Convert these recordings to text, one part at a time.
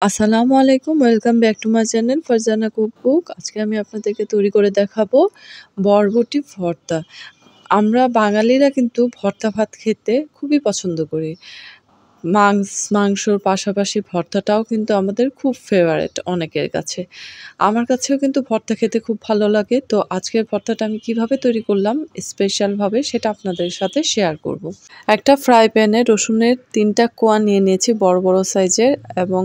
আসসালামু আলাইকুম। Welcome back to my channel Farzana cookbook. আজকে আমি আপনাদেরকে তৈরি করে দেখাবো বরবটি ভর্তা। আমরা বাঙালিরা কিন্তু ভর্তা ভাত খেতে খুবই পছন্দ করি। মাংসর পাশাপাশি ভর্তাটাও কিন্তু আমাদের খুব ফেভারিট অনেকের কাছে। আমার কাছেও কিন্তু ভর্তা খেতে খুব ভালো লাগে। তো আজকের ভর্তাটা আমি কিভাবে তৈরি করলাম স্পেশালভাবে সেটা আপনাদের সাথে শেয়ার করব। একটা ফ্রাই প্যানে রসুনের ৩ টা কোয়া নিয়ে নিয়েছি বড়, বড় সাইজের এবং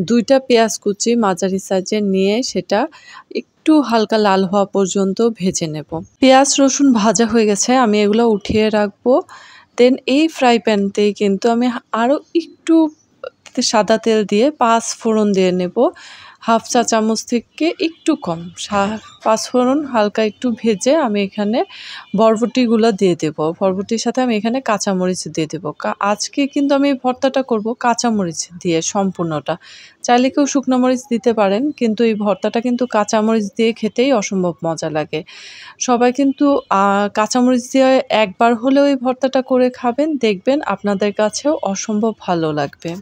২ টা পেঁয়াজ কুচি মাঝারি সাইজের নিয়ে সেটা একটু হালকা লাল হওয়া পর্যন্ত ভেজে নেব। পেঁয়াজ রসুন ভাজা হয়ে গেছে, আমি এগুলো উঠিয়ে রাখবো। দেন এই ফ্রাই প্যানতেই কিন্তু আমি আরও একটু সাদা তেল দিয়ে ৫ ফোড়ন দিয়ে নেব। হাফ চা চামচ থেকে একটু কম ৫ ফোড়ন হালকা একটু ভেজে আমি এখানে বরবটিগুলো দিয়ে দেব। বরবটির সাথে আমি এখানে কাঁচামরিচ দিয়ে দেব। আজকে কিন্তু আমি এই ভর্তাটা করব কাঁচামরিচ দিয়ে সম্পূর্ণটা। চাইলে কেউ শুকনো মরিচ দিতে পারেন, কিন্তু এই ভর্তাটা কিন্তু কাঁচামরিচ দিয়ে খেতেই অসম্ভব মজা লাগে। সবাই কিন্তু কাঁচামরিচ দিয়ে একবার হলেও এই ভর্তাটা করে খাবেন, দেখবেন আপনাদের কাছেও অসম্ভব ভালো লাগবে।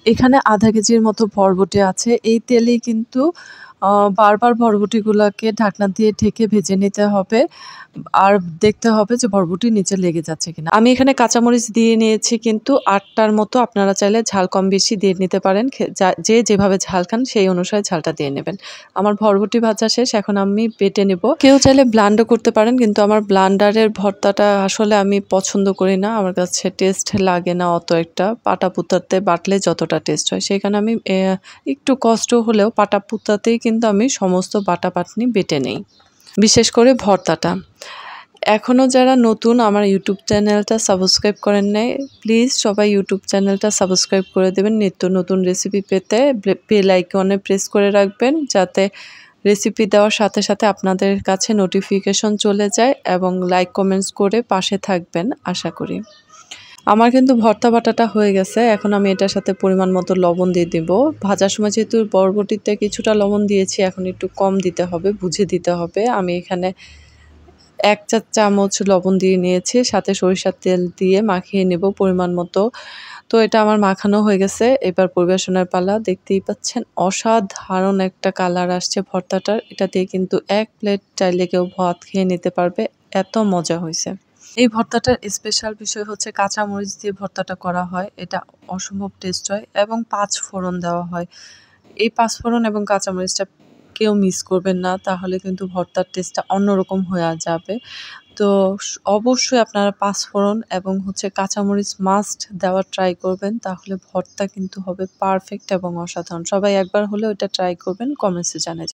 এখানে আধা কেজির মতো বরবটি আছে। এই তেলেই কিন্তু বারবার বরবটিগুলাকে ঢাকনা দিয়ে ঢেকে ভেজে নিতে হবে। আর দেখতে হবে যে বরবটি নিচে লেগে যাচ্ছে কিনা। আমি এখানে কাঁচামরিচ দিয়ে নিয়েছি কিন্তু ৮ টার মতো। আপনারা চাইলে ঝাল কম বেশি দিয়ে নিতে পারেন। যে যেভাবে ঝাল খান সেই অনুসারে ঝালটা দিয়ে নেবেন। আমার বরবটি ভাজা শেষ, এখন আমি বেটে নেব। কেউ চাইলে ব্লেন্ডও করতে পারেন, কিন্তু আমার ব্লেন্ডারের ভর্তাটা আসলে আমি পছন্দ করি না। আমার কাছে টেস্ট লাগে না অত একটা। পাটাপুতাতে বাটলে যতটা টেস্ট হয়, সেখানে আমি একটু কষ্ট হলেও পাটাপুতাতেই কিন্তু আমি সমস্ত বাটাবাটনি বেটে নেই, বিশেষ করে ভর্তাটা। এখনও যারা নতুন আমার ইউটিউব চ্যানেলটা সাবস্ক্রাইব করেন নাই, প্লিজ সবাই ইউটিউব চ্যানেলটা সাবস্ক্রাইব করে দেবেন। নিত্য নতুন রেসিপি পেতে বেল আইকনে প্রেস করে রাখবেন, যাতে রেসিপি দেওয়ার সাথে সাথে আপনাদের কাছে নোটিফিকেশন চলে যায়, এবং লাইক কমেন্টস করে পাশে থাকবেন আশা করি। আমার কিন্তু ভর্তা বাটাটা হয়ে গেছে। এখন আমি এটার সাথে পরিমাণ মতো লবণ দিয়ে দিব। ভাজার সময় যেহেতু বরবটিতে কিছুটা লবণ দিয়েছি, এখন একটু কম দিতে হবে, বুঝে দিতে হবে। আমি এখানে ১ চা চামচ লবণ দিয়ে নিয়েছি, সাথে সরিষার তেল দিয়ে মাখিয়ে নেব পরিমাণ মতো। তো এটা আমার মাখানো হয়ে গেছে। এবার পরিবেশনের পালা। দেখতেই পাচ্ছেন অসাধারণ একটা কালার আসছে ভর্তাটার। এটা দিয়ে কিন্তু ১ প্লেট চাইলে কেউ ভাত খেয়ে নিতে পারবে, এত মজা হয়েছে। এই ভর্তাটার স্পেশাল বিষয় হচ্ছে কাঁচামরিচ দিয়ে ভর্তাটা করা হয়। এটা অসম্ভব টেস্ট হয় এবং ৫ ফোড়ন দেওয়া হয়। এই ৫ ফোড়ন এবং কাঁচামরিচটা কেউ মিস করবেন না, তাহলে কিন্তু ভর্তার টেস্টটা অন্যরকম হয়ে যাবে। তো অবশ্যই আপনারা ৫ ফোড়ন এবং কাঁচামরিচ মাস্ট দেওয়ার ট্রাই করবেন, তাহলে ভর্তা কিন্তু হবে পারফেক্ট এবং অসাধারণ। সবাই একবার হলেও এটা ট্রাই করবেন, কমেন্টসে জানাবেন।